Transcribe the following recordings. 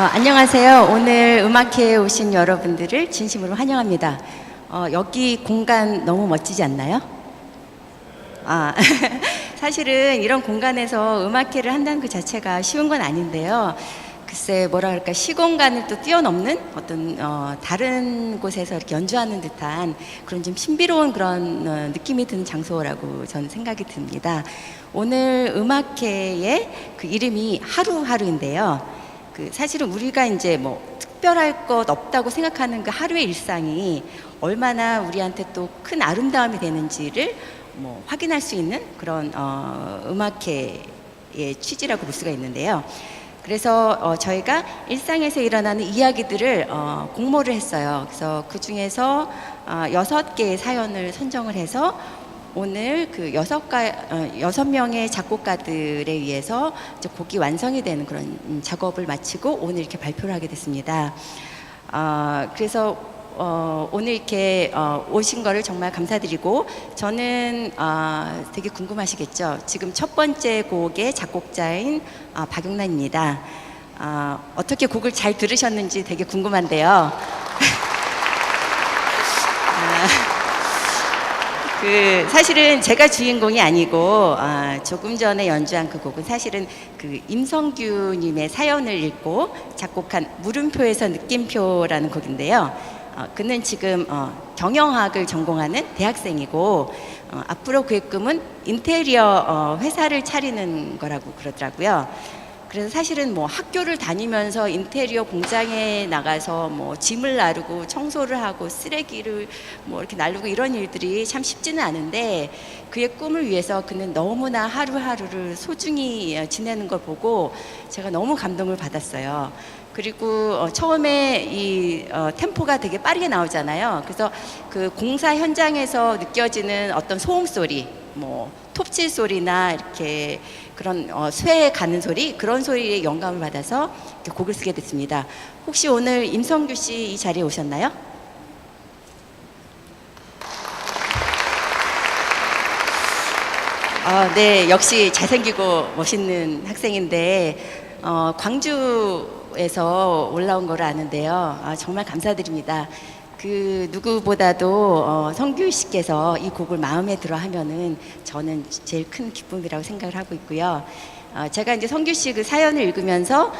안녕하세요. 오늘 음악회에 오신 여러분들을 진심으로 환영합니다. 여기 공간 너무 멋지지 않나요? 사실은 이런 공간에서 음악회를 한다는 그 자체가 쉬운 건 아닌데요. 글쎄 뭐라 그럴까, 시공간을 또 뛰어넘는 어떤 다른 곳에서 이렇게 연주하는 듯한 그런 좀 신비로운 그런 느낌이 드는 장소라고 저는 생각이 듭니다. 오늘 음악회의 그 이름이 하루하루인데요. 사실은 우리가 이제 뭐 특별할 것 없다고 생각하는 그 하루의 일상이 얼마나 우리한테 또 큰 아름다움이 되는지를 뭐 확인할 수 있는 그런 음악회의 취지라고 볼 수가 있는데요. 그래서 저희가 일상에서 일어나는 이야기들을 공모를 했어요. 그래서 그 중에서 6개의 사연을 선정을 해서 오늘 그 6명의 작곡가들에 의해서 이제 곡이 완성이 되는 그런 작업을 마치고 오늘 이렇게 발표를 하게 됐습니다. 그래서 오늘 이렇게 오신 거를 정말 감사드리고, 저는 되게 궁금하시겠죠. 지금 첫 번째 곡의 작곡자인 박용란입니다. 어떻게 곡을 잘 들으셨는지 되게 궁금한데요. 사실은 제가 주인공이 아니고 조금 전에 연주한 그 곡은 사실은 그 임성규님의 사연을 읽고 작곡한 물음표에서 느낌표라는 곡인데요. 그는 지금 경영학을 전공하는 대학생이고 앞으로 그의 꿈은 인테리어 회사를 차리는 거라고 그러더라고요. 그래서 사실은 뭐 학교를 다니면서 인테리어 공장에 나가서 뭐 짐을 나르고 청소를 하고 쓰레기를 뭐 이렇게 나르고 이런 일들이 참 쉽지는 않은데, 그의 꿈을 위해서 그는 너무나 하루하루를 소중히 지내는 걸 보고 제가 너무 감동을 받았어요. 그리고 처음에 이 템포가 되게 빠르게 나오잖아요. 그래서 그 공사 현장에서 느껴지는 어떤 소음 소리, 뭐 톱질 소리나 이렇게 그런 쇠 가는 소리, 그런 소리에 영감을 받아서 이렇게 곡을 쓰게 됐습니다. 혹시 오늘 임성규 씨 이 자리에 오셨나요? 네, 역시 잘생기고 멋있는 학생인데 광주에서 올라온 걸 아는데요. 정말 감사드립니다. 그 누구보다도 성규 씨께서 이 곡을 마음에 들어 하면은 저는 제일 큰 기쁨이라고 생각을 하고 있고요. 제가 이제 성규 씨 그 사연을 읽으면서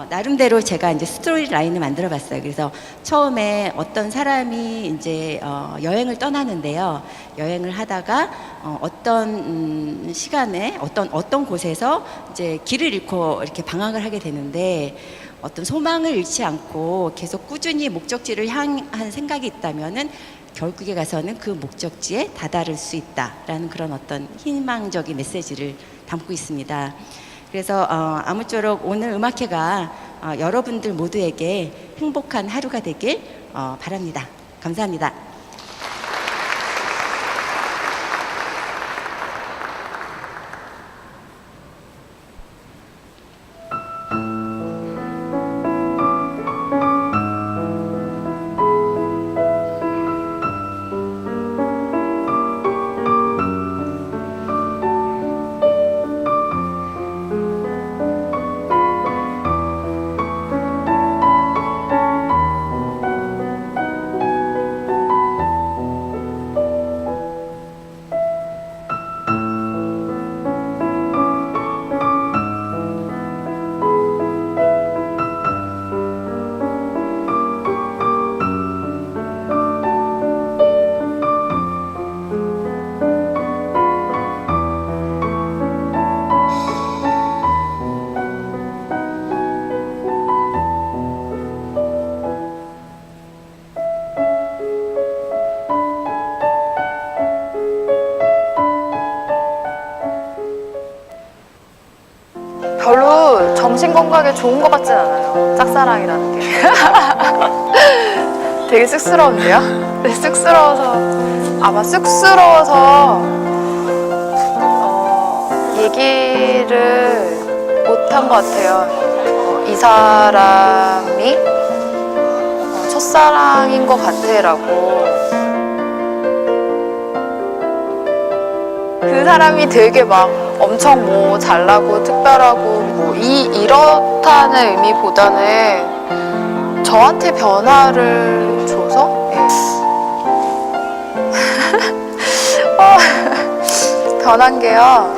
나름대로 제가 이제 스토리 라인을 만들어 봤어요. 그래서 처음에 어떤 사람이 이제 여행을 떠나는데요. 여행을 하다가 어떤 시간에 어떤 곳에서 이제 길을 잃고 이렇게 방황을 하게 되는데, 어떤 소망을 잃지 않고 계속 꾸준히 목적지를 향한 생각이 있다면은 결국에 가서는 그 목적지에 다다를 수 있다라는 그런 어떤 희망적인 메시지를 담고 있습니다. 그래서 아무쪼록 오늘 음악회가 여러분들 모두에게 행복한 하루가 되길 바랍니다. 감사합니다. 별로 정신건강에 좋은 것 같진 않아요, 짝사랑이라는 게. 되게 쑥스러운데요? 네, 쑥스러워서 얘기를 못한 것 같아요. 이 사람이 첫사랑인 것 같아 라고. 그 사람이 되게 막 엄청 뭐 잘나고 특별하고 뭐 이렇다는 의미보다는 저한테 변화를 줘서 예. 변한 게요.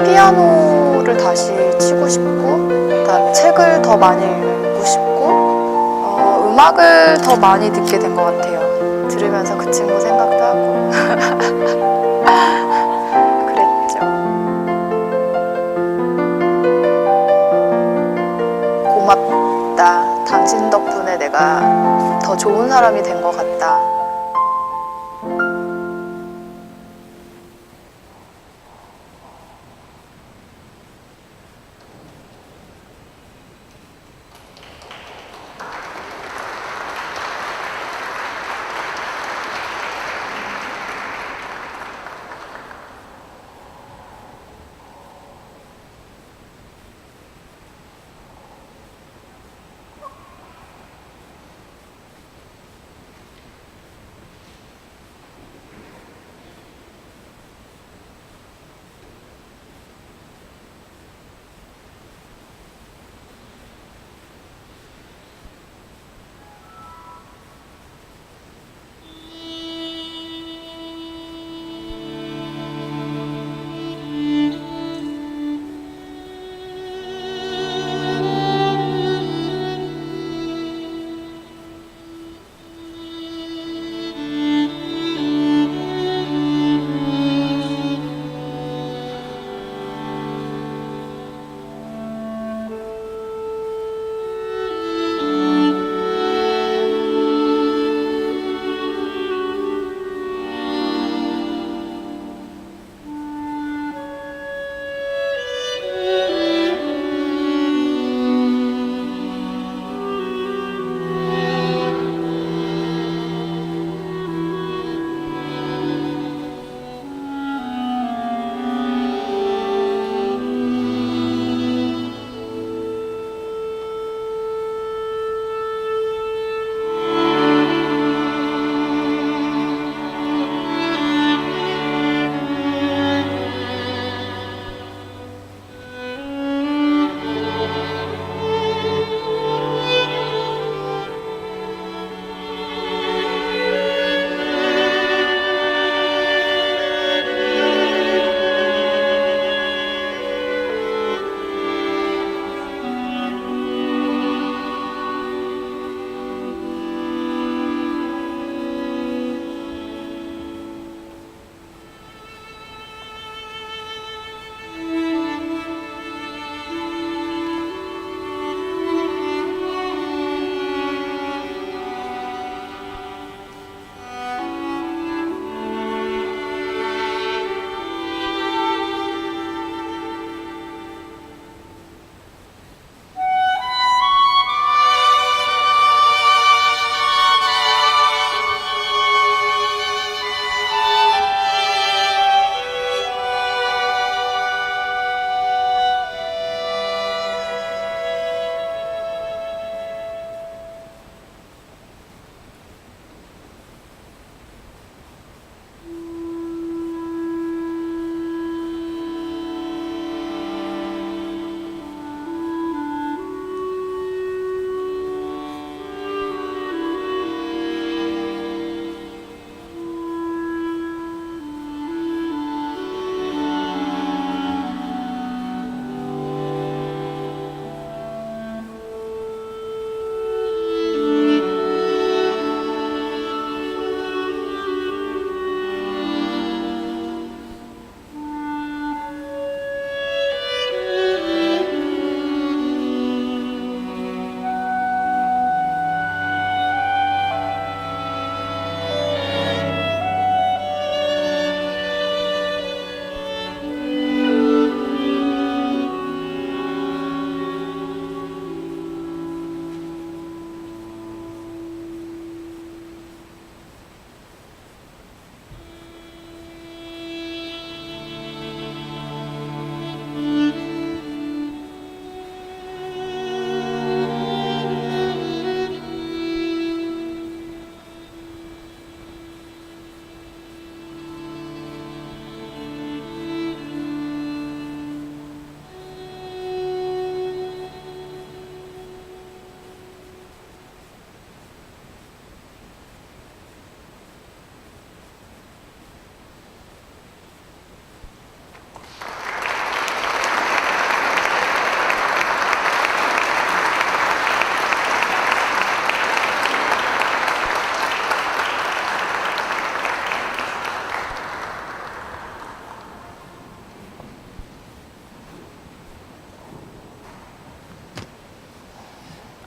피아노를 다시 치고 싶고, 그다음에 책을 더 많이 읽고 싶고, 음악을 더 많이 듣게 된 것 같아요. 들으면서 그 친구 생각도 하고 그랬죠. 고맙다. 당신 덕분에 내가 더 좋은 사람이 된 것 같다.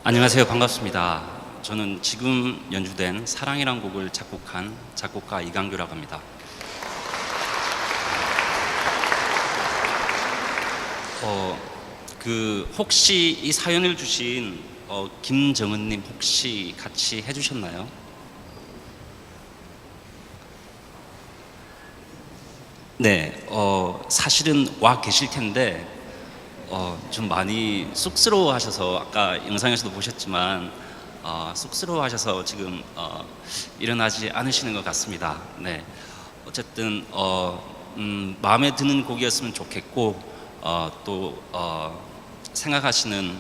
안녕하세요. 반갑습니다. 저는 지금 연주된 사랑이란 곡을 작곡한 작곡가 이강규라고 합니다. 혹시 이 사연을 주신 김정은님 혹시 같이 해주셨나요? 네, 사실은 와 계실 텐데 좀 많이 쑥스러워하셔서 아까 영상에서도 보셨지만 쑥스러워하셔서 지금 일어나지 않으시는 것 같습니다. 네, 어쨌든 마음에 드는 곡이었으면 좋겠고 또 생각하시는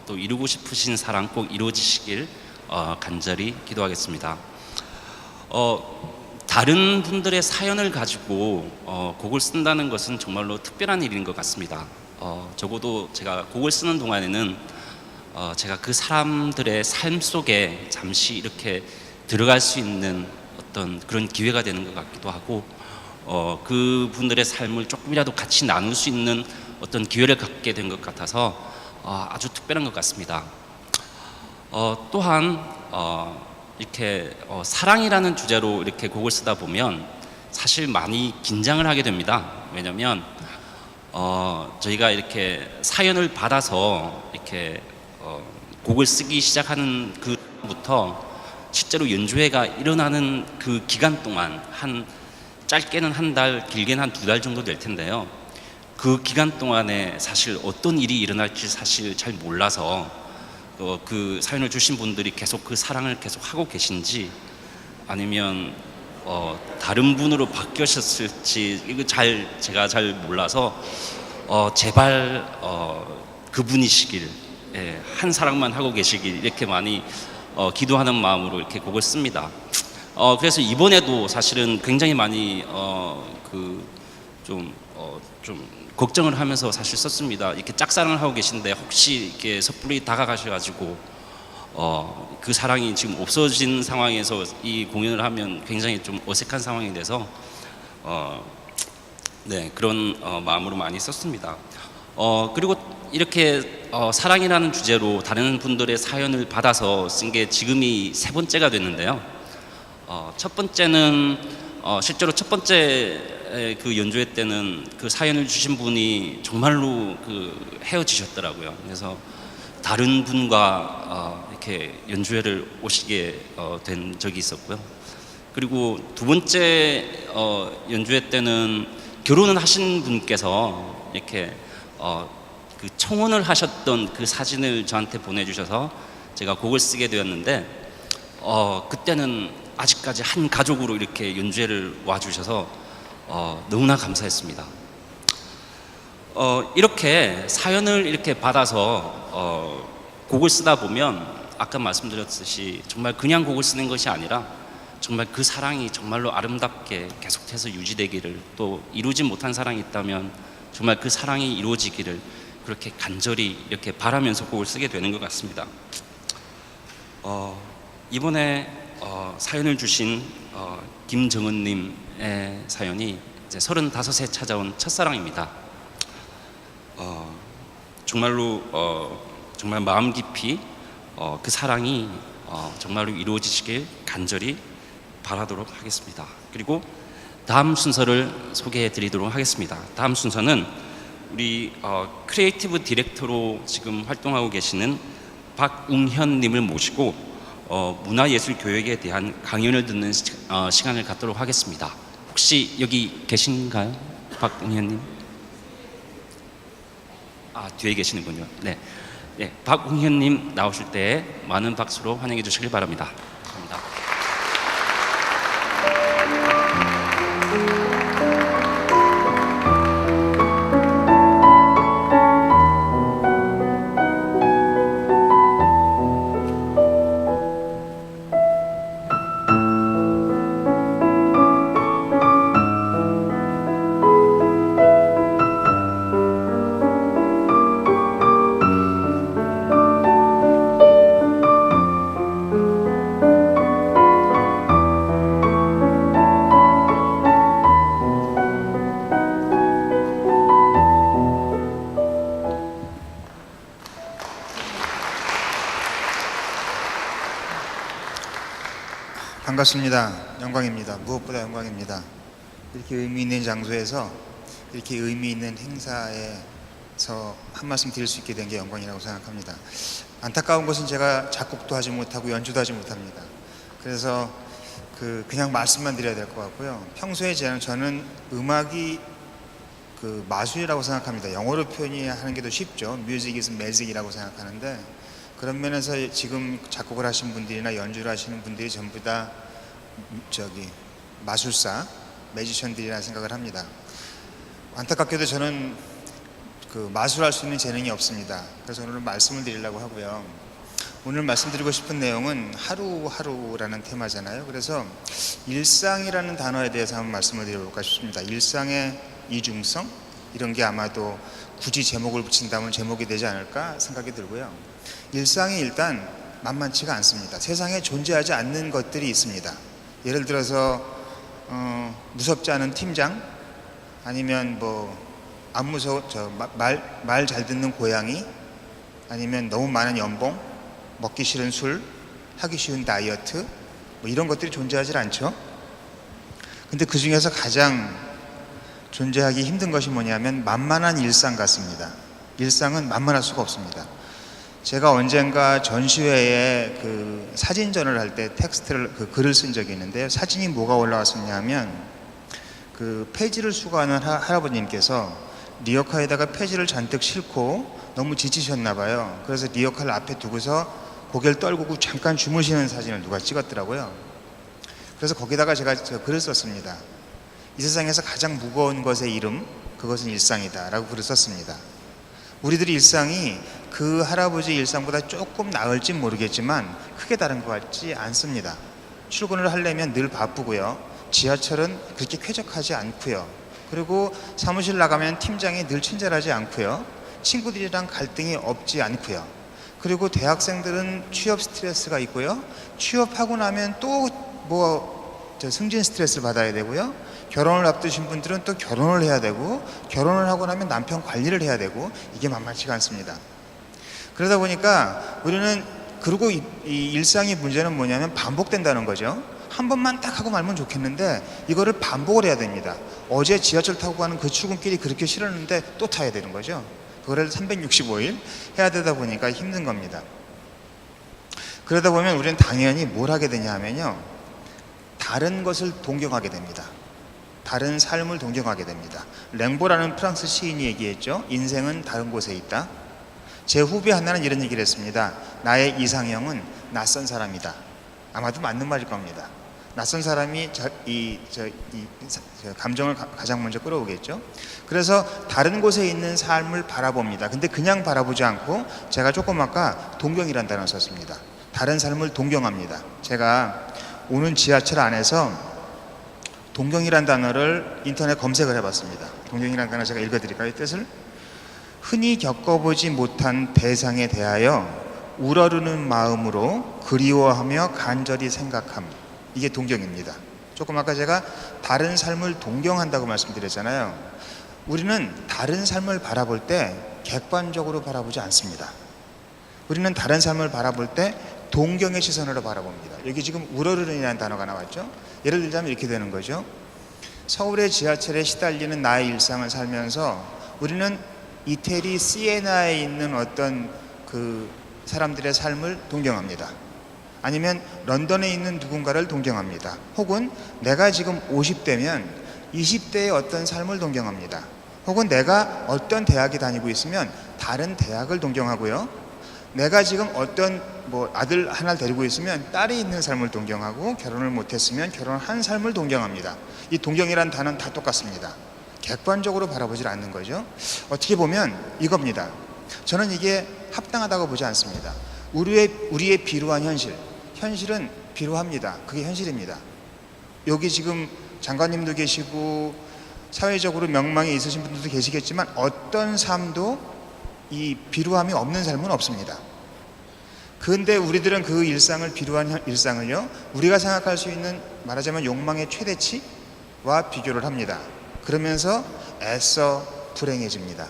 또 이루고 싶으신 사랑 꼭 이루어지시길 간절히 기도하겠습니다. 다른 분들의 사연을 가지고 곡을 쓴다는 것은 정말로 특별한 일인 것 같습니다. 적어도 제가 곡을 쓰는 동안에는 제가 그 사람들의 삶 속에 잠시 이렇게 들어갈 수 있는 어떤 그런 기회가 되는 것 같기도 하고 그분들의 삶을 조금이라도 같이 나눌 수 있는 어떤 기회를 갖게 된 것 같아서 아주 특별한 것 같습니다. 또한 이렇게 사랑이라는 주제로 이렇게 곡을 쓰다 보면 사실 많이 긴장을 하게 됩니다. 왜냐하면 저희가 이렇게 사연을 받아서 이렇게 곡을 쓰기 시작하는 그부터 실제로 연주회가 일어나는 그 기간 동안 짧게는 한 달, 길게는 한 2달 정도 될 텐데요. 그 기간 동안에 사실 어떤 일이 일어날지 사실 잘 몰라서 그 사연을 주신 분들이 계속 그 사랑을 계속 하고 계신지 아니면 다른 분으로 바뀌셨을지 이거 제가 잘 몰라서 제발 그분이시길 한 사랑만 하고 계시길 이렇게 많이 기도하는 마음으로 이렇게 곡을 씁니다. 그래서 이번에도 사실은 굉장히 많이 좀 걱정을 하면서 사실 썼습니다. 이렇게 짝사랑을 하고 계신데 혹시 이렇게 섣불리 다가가셔가지고 그 사랑이 지금 없어진 상황에서 이 공연을 하면 굉장히 좀 어색한 상황이 돼서 네, 그런 마음으로 많이 썼습니다. 그리고 이렇게 사랑이라는 주제로 다른 분들의 사연을 받아서 쓴 게 지금이 3번째가 됐는데요. 첫 번째는 실제로 첫 번째 그 연주회 때는 그 사연을 주신 분이 정말로 헤어지셨더라고요. 그래서 다른 분과 이렇게 연주회를 오시게 된 적이 있었고요. 그리고 두 번째 연주회 때는 결혼을 하신 분께서 이렇게 그 청혼을 하셨던 그 사진을 저한테 보내주셔서 제가 곡을 쓰게 되었는데 그때는 아직까지 한 가족으로 이렇게 연주회를 와주셔서 너무나 감사했습니다. 이렇게 사연을 이렇게 받아서 곡을 쓰다 보면 아까 말씀드렸듯이 정말 그냥 곡을 쓰는 것이 아니라 정말 그 사랑이 정말로 아름답게 계속해서 유지되기를, 또 이루지 못한 사랑이 있다면 정말 그 사랑이 이루어지기를 그렇게 간절히 이렇게 바라면서 곡을 쓰게 되는 것 같습니다. 이번에 사연을 주신 김정은님의 사연이 이제 35세 찾아온 첫사랑입니다. 정말로 정말 마음 깊이 그 사랑이 정말로 이루어지시길 간절히 바라도록 하겠습니다. 그리고 다음 순서를 소개해 드리도록 하겠습니다. 다음 순서는 우리 크리에이티브 디렉터로 지금 활동하고 계시는 박웅현님을 모시고 문화예술 교육에 대한 강연을 듣는 시간을 갖도록 하겠습니다. 혹시 여기 계신가요? 박웅현님? 뒤에 계시는군요. 네. 네, 박웅현님 나오실 때 많은 박수로 환영해 주시길 바랍니다. 감사합니다. 반갑습니다. 영광입니다. 무엇보다 영광입니다. 이렇게 의미 있는 장소에서 이렇게 의미 있는 행사에서 한 말씀 드릴 수 있게 된 게 영광이라고 생각합니다. 안타까운 것은 제가 작곡도 하지 못하고 연주도 하지 못합니다. 그래서 그냥 말씀만 드려야 될 것 같고요. 평소에 저는 음악이 마술이라고 생각합니다. 영어로 표현하는 게 더 쉽죠. Music is magic이라고 생각하는데, 그런 면에서 지금 작곡을 하신 분들이나 연주를 하시는 분들이 전부 다 마술사, 매지션들이라 생각을 합니다. 안타깝게도 저는 마술할 수 있는 재능이 없습니다. 그래서 오늘 말씀을 드리려고 하고요. 오늘 말씀드리고 싶은 내용은 하루하루라는 테마잖아요. 그래서 일상이라는 단어에 대해서 한번 말씀을 드려볼까 싶습니다. 일상의 이중성, 이런 게 아마도 굳이 제목을 붙인다면 제목이 되지 않을까 생각이 들고요. 일상이 일단 만만치가 않습니다. 세상에 존재하지 않는 것들이 있습니다. 예를 들어서 무섭지 않은 팀장, 아니면 안 무서워 말 잘 듣는 고양이, 아니면 너무 많은 연봉, 먹기 싫은 술, 하기 쉬운 다이어트, 이런 것들이 존재하지 않죠. 근데 그 중에서 가장 존재하기 힘든 것이 뭐냐면 만만한 일상 같습니다. 일상은 만만할 수가 없습니다. 제가 언젠가 전시회에 사진전을 할 때 글을 쓴 적이 있는데요. 사진이 뭐가 올라왔었냐면 폐지를 수거하는 할아버님께서 리어카에다가 폐지를 잔뜩 싣고 너무 지치셨나 봐요. 그래서 리어카를 앞에 두고서 고개를 떨구고 잠깐 주무시는 사진을 누가 찍었더라고요. 그래서 거기다가 제가 글을 썼습니다. 이 세상에서 가장 무거운 것의 이름, 그것은 일상이다 라고 글을 썼습니다. 우리들의 일상이 그 할아버지 일상보다 조금 나을진 모르겠지만 크게 다른 것 같지 않습니다. 출근을 하려면 늘 바쁘고요. 지하철은 그렇게 쾌적하지 않고요. 그리고 사무실 나가면 팀장이 늘 친절하지 않고요. 친구들이랑 갈등이 없지 않고요. 그리고 대학생들은 취업 스트레스가 있고요. 취업하고 나면 또 승진 스트레스를 받아야 되고요. 결혼을 앞두신 분들은 또 결혼을 해야 되고, 결혼을 하고 나면 남편 관리를 해야 되고, 이게 만만치가 않습니다. 그러다 보니까 우리는, 그리고 이 일상의 문제는 뭐냐면 반복된다는 거죠. 한 번만 딱 하고 말면 좋겠는데 이거를 반복을 해야 됩니다. 어제 지하철 타고 가는 그 출근길이 그렇게 싫었는데 또 타야 되는 거죠. 그거를 365일 해야 되다 보니까 힘든 겁니다. 그러다 보면 우리는 당연히 뭘 하게 되냐 하면요, 다른 것을 동경하게 됩니다. 다른 삶을 동경하게 됩니다. 랭보라는 프랑스 시인이 얘기했죠. 인생은 다른 곳에 있다. 제 후배 하나는 이런 얘기를 했습니다. 나의 이상형은 낯선 사람이다. 아마도 맞는 말일 겁니다. 낯선 사람이 감정을 가장 먼저 끌어오겠죠. 그래서 다른 곳에 있는 삶을 바라봅니다. 근데 그냥 바라보지 않고, 제가 조금 아까 동경이라는 단어를 썼습니다. 다른 삶을 동경합니다. 제가 오는 지하철 안에서 동경이라는 단어를 인터넷 검색을 해봤습니다. 동경이라는 단어 제가 읽어드릴까요? 뜻을? 흔히 겪어보지 못한 대상에 대하여 우러르는 마음으로 그리워하며 간절히 생각함. 이게 동경입니다. 조금 아까 제가 다른 삶을 동경한다고 말씀드렸잖아요. 우리는 다른 삶을 바라볼 때 객관적으로 바라보지 않습니다. 우리는 다른 삶을 바라볼 때 동경의 시선으로 바라봅니다. 여기 지금 우러르는이라는 단어가 나왔죠. 예를 들자면 이렇게 되는 거죠. 서울의 지하철에 시달리는 나의 일상을 살면서 우리는 이태리 시에나에 있는 어떤 사람들의 삶을 동경합니다. 아니면 런던에 있는 누군가를 동경합니다. 혹은 내가 지금 50대면 20대의 어떤 삶을 동경합니다. 혹은 내가 어떤 대학에 다니고 있으면 다른 대학을 동경하고요. 내가 지금 어떤 아들 하나를 데리고 있으면 딸이 있는 삶을 동경하고, 결혼을 못했으면 결혼한 삶을 동경합니다. 이 동경이란 단어는 다 똑같습니다. 객관적으로 바라보질 않는 거죠. 어떻게 보면 이겁니다. 저는 이게 합당하다고 보지 않습니다. 우리의 비루한 현실은 비루합니다. 그게 현실입니다. 여기 지금 장관님도 계시고 사회적으로 명망이 있으신 분들도 계시겠지만 어떤 삶도 이 비루함이 없는 삶은 없습니다. 그런데 우리들은 그 일상을, 비루한 일상을요, 우리가 생각할 수 있는, 말하자면 욕망의 최대치와 비교를 합니다. 그러면서 애써 불행해집니다.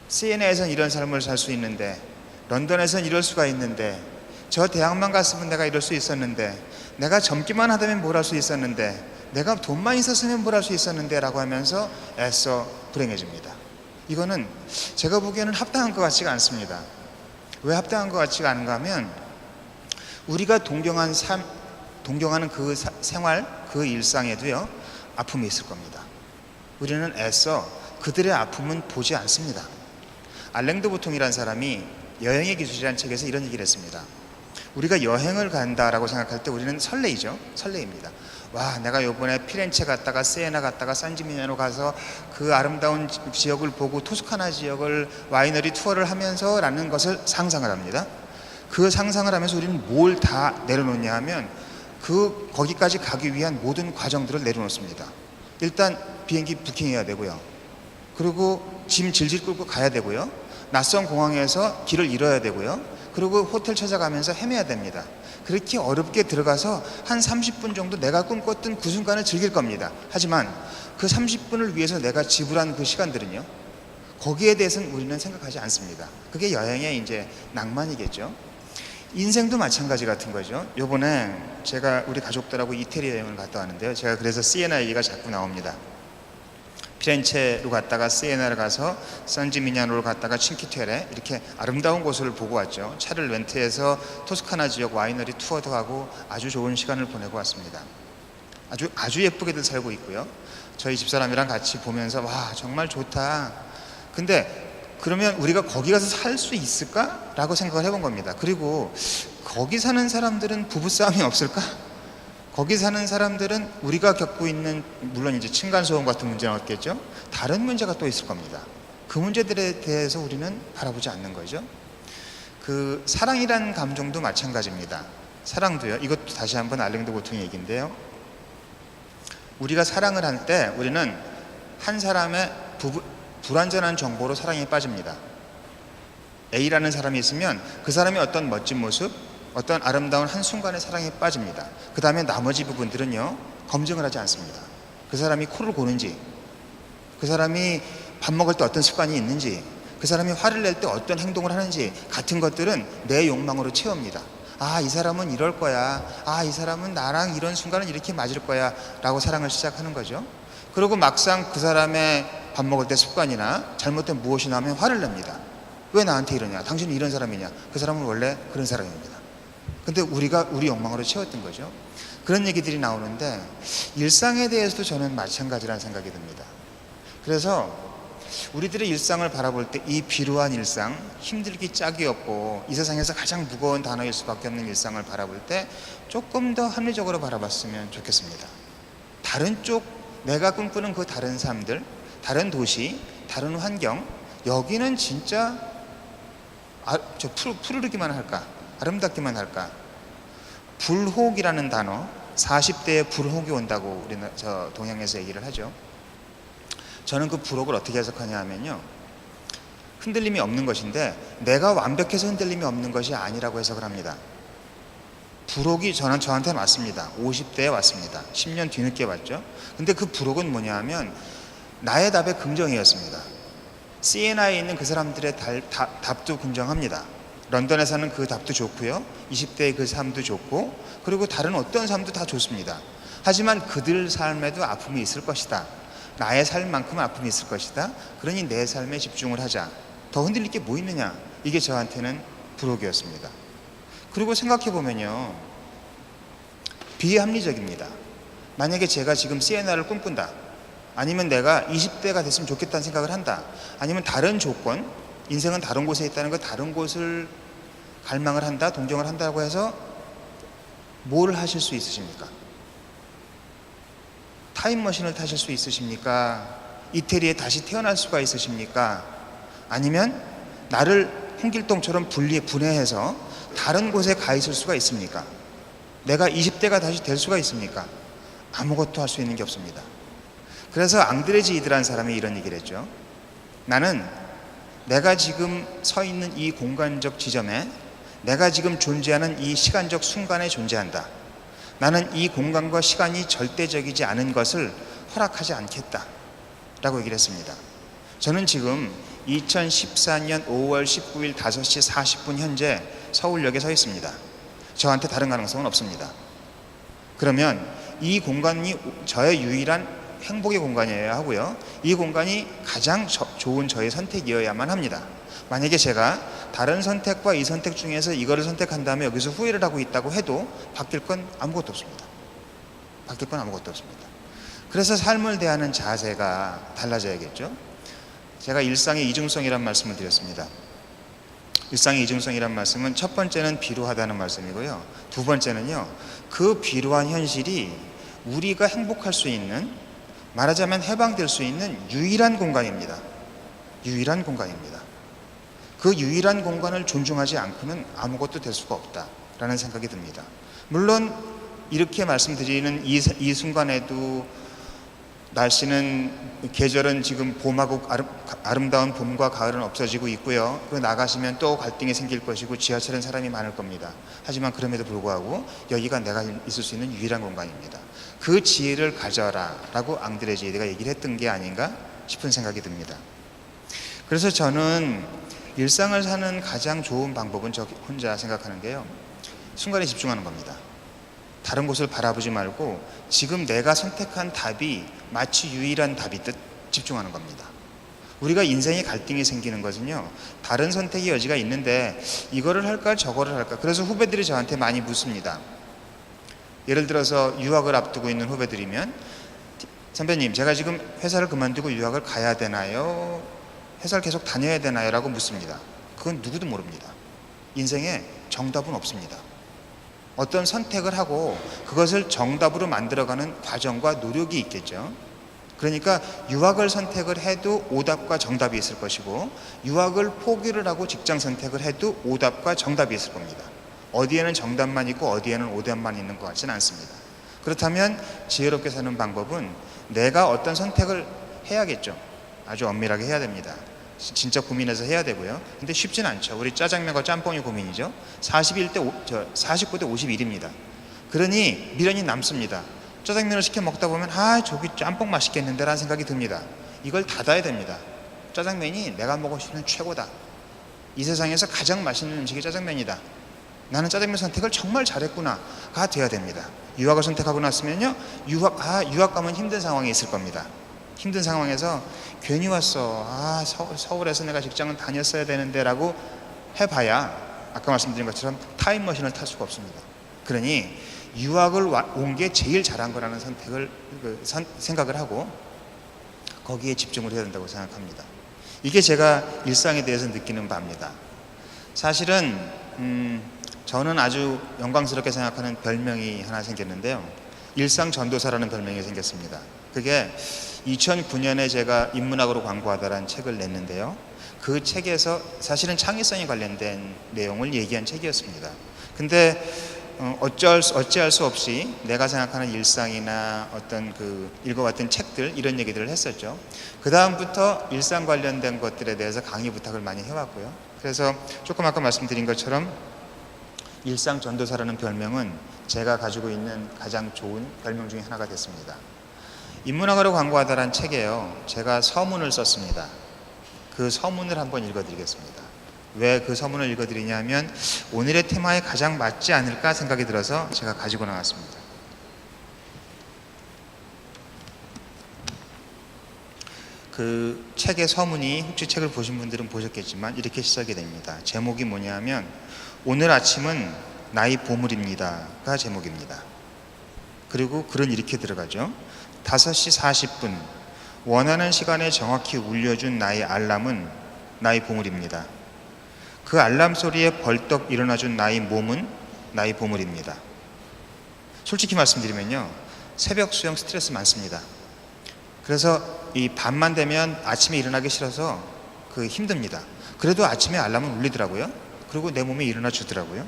CNN에서는 이런 삶을 살 수 있는데, 런던에서는 이럴 수가 있는데, 저 대학만 갔으면 내가 이럴 수 있었는데, 내가 젊기만 하다면 뭘 할 수 있었는데, 내가 돈만 있었으면 뭘 할 수 있었는데 라고 하면서 애써 불행해집니다. 이거는 제가 보기에는 합당한 것 같지가 않습니다. 왜 합당한 것 같지가 않은가 하면, 우리가 동경하는 그 생활, 그 일상에도요, 아픔이 있을 겁니다. 우리는 애써 그들의 아픔은 보지 않습니다. 알랭드 보통이라는 사람이 여행의 기술이라는 책에서 이런 얘기를 했습니다. 우리가 여행을 간다라고 생각할 때 우리는 설레이죠. 설레입니다. 와, 내가 요번에 피렌체 갔다가 시에나 갔다가 산지미냐노 가서 그 아름다운 지역을 보고 토스카나 지역을 와이너리 투어를 하면서 라는 것을 상상을 합니다. 그 상상을 하면서 우리는 뭘 다 내려놓냐 하면, 거기까지 가기 위한 모든 과정들을 내려놓습니다. 일단 비행기 부킹해야 되고요. 그리고 짐 질질 끌고 가야 되고요. 낯선 공항에서 길을 잃어야 되고요. 그리고 호텔 찾아가면서 헤매야 됩니다. 그렇게 어렵게 들어가서 한 30분 정도 내가 꿈꿨던 그 순간을 즐길 겁니다. 하지만 그 30분을 위해서 내가 지불한 그 시간들은요, 거기에 대해서는 우리는 생각하지 않습니다. 그게 여행의 이제 낭만이겠죠. 인생도 마찬가지 같은 거죠. 요번에 제가 우리 가족들하고 이태리 여행을 갔다 왔는데요. 제가 그래서 시에나 얘기가 자꾸 나옵니다. 피렌체로 갔다가 시에나를 가서 산지미냐노를 갔다가 칭키테레, 이렇게 아름다운 곳을 보고 왔죠. 차를 렌트해서 토스카나 지역 와이너리 투어도 하고 아주 좋은 시간을 보내고 왔습니다. 아주 예쁘게들 살고 있고요. 저희 집사람이랑 같이 보면서 와, 정말 좋다. 근데 그러면 우리가 거기 가서 살 수 있을까? 라고 생각을 해본 겁니다. 그리고 거기 사는 사람들은 부부싸움이 없을까? 거기 사는 사람들은 우리가 겪고 있는, 물론 이제 층간소음 같은 문제는 없겠죠. 다른 문제가 또 있을 겁니다. 그 문제들에 대해서 우리는 바라보지 않는 거죠. 그 사랑이라는 감정도 마찬가지입니다. 사랑도요. 이것도 다시 한번 알랭드 보통의 얘기인데요. 우리가 사랑을 할 때 우리는 한 사람의 불완전한 정보로 사랑에 빠집니다. A라는 사람이 있으면 그 사람의 어떤 멋진 모습, 어떤 아름다운 한순간의 사랑에 빠집니다. 그 다음에 나머지 부분들은요, 검증을 하지 않습니다. 그 사람이 코를 고는지, 그 사람이 밥 먹을 때 어떤 습관이 있는지, 그 사람이 화를 낼 때 어떤 행동을 하는지 같은 것들은 내 욕망으로 채웁니다. 아, 이 사람은 이럴 거야. 아, 이 사람은 나랑 이런 순간은 이렇게 맞을 거야 라고 사랑을 시작하는 거죠. 그리고 막상 그 사람의 밥 먹을 때 습관이나 잘못된 무엇이 나오면 화를 냅니다. 왜 나한테 이러냐? 당신은 이런 사람이냐? 그 사람은 원래 그런 사람입니다. 근데 우리가 우리 욕망으로 채웠던 거죠. 그런 얘기들이 나오는데, 일상에 대해서도 저는 마찬가지라는 생각이 듭니다. 그래서 우리들의 일상을 바라볼 때 이 비루한 일상, 힘들기 짝이 없고 이 세상에서 가장 무거운 단어일 수밖에 없는 일상을 바라볼 때 조금 더 합리적으로 바라봤으면 좋겠습니다. 다른 쪽, 내가 꿈꾸는 그 다른 삶들, 다른 도시, 다른 환경, 여기는 진짜 푸르르기만 할까? 아름답기만 할까? 불혹이라는 단어, 40대에 불혹이 온다고 우리는 저 동양에서 얘기를 하죠. 저는 그 불혹을 어떻게 해석하냐 하면요, 흔들림이 없는 것인데 내가 완벽해서 흔들림이 없는 것이 아니라고 해석을 합니다. 불혹이 저한테 왔습니다. 50대에 왔습니다. 10년 뒤늦게 왔죠. 근데 그 불혹은 뭐냐 하면 나의 답의 긍정이었습니다. 시에나에 있는 그 사람들의 답도 긍정합니다. 런던에 사는 그 답도 좋고요, 20대의 그 삶도 좋고, 그리고 다른 어떤 삶도 다 좋습니다. 하지만 그들 삶에도 아픔이 있을 것이다. 나의 삶만큼 아픔이 있을 것이다. 그러니 내 삶에 집중을 하자. 더 흔들릴 게 뭐 있느냐? 이게 저한테는 불혹이었습니다. 그리고 생각해 보면요, 비합리적입니다. 만약에 제가 지금 시에나를 꿈꾼다, 아니면 내가 20대가 됐으면 좋겠다는 생각을 한다, 아니면 다른 조건, 인생은 다른 곳에 있다는 거, 다른 곳을 갈망을 한다, 동경을 한다고 해서 뭘 하실 수 있으십니까? 타임머신을 타실 수 있으십니까? 이태리에 다시 태어날 수가 있으십니까? 아니면 나를 홍길동처럼 분해해서 다른 곳에 가 있을 수가 있습니까? 내가 20대가 다시 될 수가 있습니까? 아무것도 할 수 있는 게 없습니다. 그래서 앙드레지이드라는 사람이 이런 얘기를 했죠. 나는 내가 지금 서 있는 이 공간적 지점에, 내가 지금 존재하는 이 시간적 순간에 존재한다. 나는 이 공간과 시간이 절대적이지 않은 것을 허락하지 않겠다 라고 얘기를 했습니다. 저는 지금 2014년 5월 19일 5시 40분 현재 서울역에 서 있습니다. 저한테 다른 가능성은 없습니다. 그러면 이 공간이 저의 유일한 행복의 공간이어야 하고요. 이 공간이 가장 좋은 저의 선택이어야만 합니다. 만약에 제가 다른 선택과 이 선택 중에서 이거를 선택한 다음에 여기서 후회를 하고 있다고 해도 바뀔 건 아무것도 없습니다. 바뀔 건 아무것도 없습니다. 그래서 삶을 대하는 자세가 달라져야겠죠. 제가 일상의 이중성이란 말씀을 드렸습니다. 일상의 이중성이란 말씀은 첫 번째는 비루하다는 말씀이고요. 두 번째는요, 그 비루한 현실이 우리가 행복할 수 있는, 말하자면 해방될 수 있는 유일한 공간입니다. 유일한 공간입니다. 그 유일한 공간을 존중하지 않고는 아무것도 될 수가 없다라는 생각이 듭니다. 물론 이렇게 말씀드리는 이 순간에도 날씨는, 계절은 지금 봄하고 아름다운 봄과 가을은 없어지고 있고요. 그 나가시면 또 갈등이 생길 것이고 지하철엔 사람이 많을 겁니다. 하지만 그럼에도 불구하고 여기가 내가 있을 수 있는 유일한 공간입니다. 그 지혜를 가져라 라고 앙드레 지에드가 얘기를 했던 게 아닌가 싶은 생각이 듭니다. 그래서 저는 일상을 사는 가장 좋은 방법은 저 혼자 생각하는 게요, 순간에 집중하는 겁니다. 다른 곳을 바라보지 말고 지금 내가 선택한 답이 마치 유일한 답이듯 집중하는 겁니다. 우리가 인생에 갈등이 생기는 것은요, 다른 선택의 여지가 있는데 이거를 할까 저거를 할까. 그래서 후배들이 저한테 많이 묻습니다. 예를 들어서 유학을 앞두고 있는 후배들이면, 선배님 제가 지금 회사를 그만두고 유학을 가야 되나요? 회사를 계속 다녀야 되나요? 라고 묻습니다. 그건 누구도 모릅니다. 인생에 정답은 없습니다. 어떤 선택을 하고 그것을 정답으로 만들어가는 과정과 노력이 있겠죠. 그러니까 유학을 선택을 해도 오답과 정답이 있을 것이고, 유학을 포기를 하고 직장 선택을 해도 오답과 정답이 있을 겁니다. 어디에는 정답만 있고 어디에는 오답만 있는 것 같지는 않습니다. 그렇다면 지혜롭게 사는 방법은 내가 어떤 선택을 해야겠죠. 아주 엄밀하게 해야 됩니다. 진짜 고민해서 해야 되고요. 근데 쉽진 않죠. 우리 짜장면과 짬뽕이 고민이죠. 49대 51입니다. 그러니 미련이 남습니다. 짜장면을 시켜 먹다 보면 저기 짬뽕 맛있겠는데 라는 생각이 듭니다. 이걸 닫아야 됩니다. 짜장면이 내가 먹을 수 있는 최고다. 이 세상에서 가장 맛있는 음식이 짜장면이다. 나는 짜장면 선택을 정말 잘했구나가 돼야 됩니다. 유학을 선택하고 났으면요, 유학 가면 힘든 상황이 있을 겁니다. 힘든 상황에서 괜히 왔어. 서울에서 내가 직장을 다녔어야 되는데 라고 해봐야 아까 말씀드린 것처럼 타임머신을 탈 수가 없습니다. 그러니 유학을 온 게 제일 잘한 거라는 생각을 하고 거기에 집중을 해야 된다고 생각합니다. 이게 제가 일상에 대해서 느끼는 바입니다. 사실은 저는 아주 영광스럽게 생각하는 별명이 하나 생겼는데요, 일상전도사라는 별명이 생겼습니다. 그게 2009년에 제가 인문학으로 광고하다라는 책을 냈는데요, 그 책에서 사실은 창의성에 관련된 내용을 얘기한 책이었습니다. 근데 어찌할 수 없이 내가 생각하는 일상이나 어떤 읽어봤던 책들, 이런 얘기들을 했었죠. 그 다음부터 일상 관련된 것들에 대해서 강의 부탁을 많이 해왔고요. 그래서 조금 아까 말씀드린 것처럼 일상 전도사라는 별명은 제가 가지고 있는 가장 좋은 별명 중에 하나가 됐습니다. 인문학으로 광고하다라는 책에요, 제가 서문을 썼습니다. 그 서문을 한번 읽어드리겠습니다. 왜 그 서문을 읽어드리냐면 오늘의 테마에 가장 맞지 않을까 생각이 들어서 제가 가지고 나왔습니다. 그 책의 서문이, 혹시 책을 보신 분들은 보셨겠지만 이렇게 시작이 됩니다. 제목이 뭐냐면 오늘 아침은 나의 보물입니다가 제목입니다. 그리고 글은 이렇게 들어가죠. 5시 40분 원하는 시간에 정확히 울려준 나의 알람은 나의 보물입니다. 그 알람 소리에 벌떡 일어나준 나의 몸은 나의 보물입니다. 솔직히 말씀드리면요, 새벽 수영 스트레스 많습니다. 그래서 이 밤만 되면 아침에 일어나기 싫어서 힘듭니다. 그래도 아침에 알람은 울리더라고요. 그리고 내 몸에 일어나 주더라고요.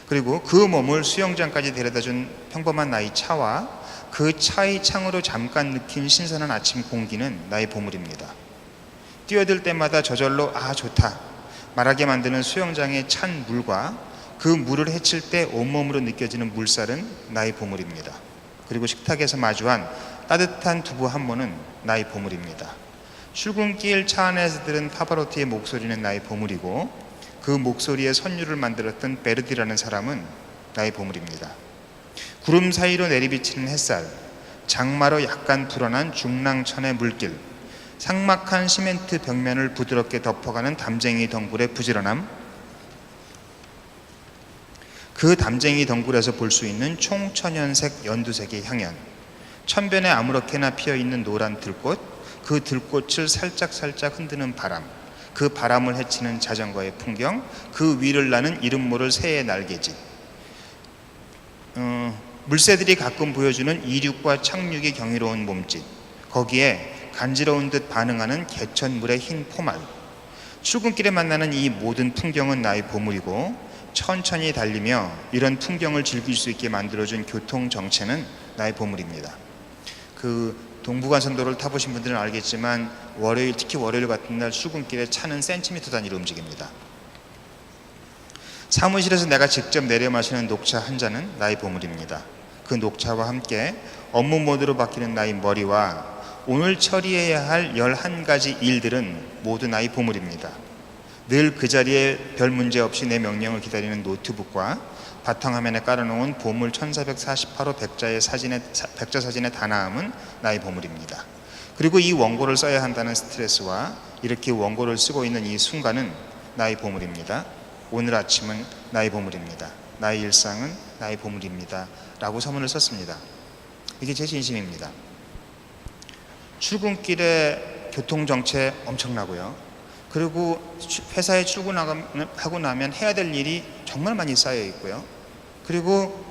그리고 그 몸을 수영장까지 데려다준 평범한 나의 차와 그 차의 창으로 잠깐 느낀 신선한 아침 공기는 나의 보물입니다. 뛰어들 때마다 저절로 좋다 말하게 만드는 수영장의 찬 물과 그 물을 헤칠 때 온몸으로 느껴지는 물살은 나의 보물입니다. 그리고 식탁에서 마주한 따뜻한 두부 한 모는 나의 보물입니다. 출근길 차 안에서 들은 파바로티의 목소리는 나의 보물이고 그 목소리에 선율을 만들었던 베르디라는 사람은 나의 보물입니다. 구름 사이로 내리비치는 햇살, 장마로 약간 불어난 중랑천의 물길, 삭막한 시멘트 벽면을 부드럽게 덮어가는 담쟁이 덩굴의 부지런함, 그 담쟁이 덩굴에서 볼 수 있는 총천연색 연두색의 향연, 천변에 아무렇게나 피어있는 노란 들꽃, 그 들꽃을 살짝살짝 흔드는 바람, 그 바람을 헤치는 자전거의 풍경, 그 위를 나는 이름 모를 새의 날개짓, 물새들이 가끔 보여주는 이륙과 착륙이 경이로운 몸짓, 거기에 간지러운 듯 반응하는 개천물의 흰 포말, 출근길에 만나는 이 모든 풍경은 나의 보물이고, 천천히 달리며 이런 풍경을 즐길 수 있게 만들어준 교통정체는 나의 보물입니다. 그 동부간선도로를 타보신 분들은 알겠지만 월요일, 특히 월요일 같은 날 출근길에 차는 센티미터 단위로 움직입니다. 사무실에서 내가 직접 내려 마시는 녹차 한 잔은 나의 보물입니다. 그 녹차와 함께 업무 모드로 바뀌는 나의 머리와 오늘 처리해야 할 11가지 일들은 모두 나의 보물입니다. 늘 그 자리에 별 문제 없이 내 명령을 기다리는 노트북과 바탕화면에 깔아놓은 보물 1448호 백자 사진의 단아함은 나의 보물입니다. 그리고 이 원고를 써야 한다는 스트레스와 이렇게 원고를 쓰고 있는 이 순간은 나의 보물입니다. 오늘 아침은 나의 보물입니다. 나의 일상은 나의 보물입니다. 라고 서문을 썼습니다. 이게 제 진심입니다. 출근길에 교통정체 엄청나고요. 그리고 회사에 출근하고 나면 해야 될 일이 정말 많이 쌓여 있고요. 그리고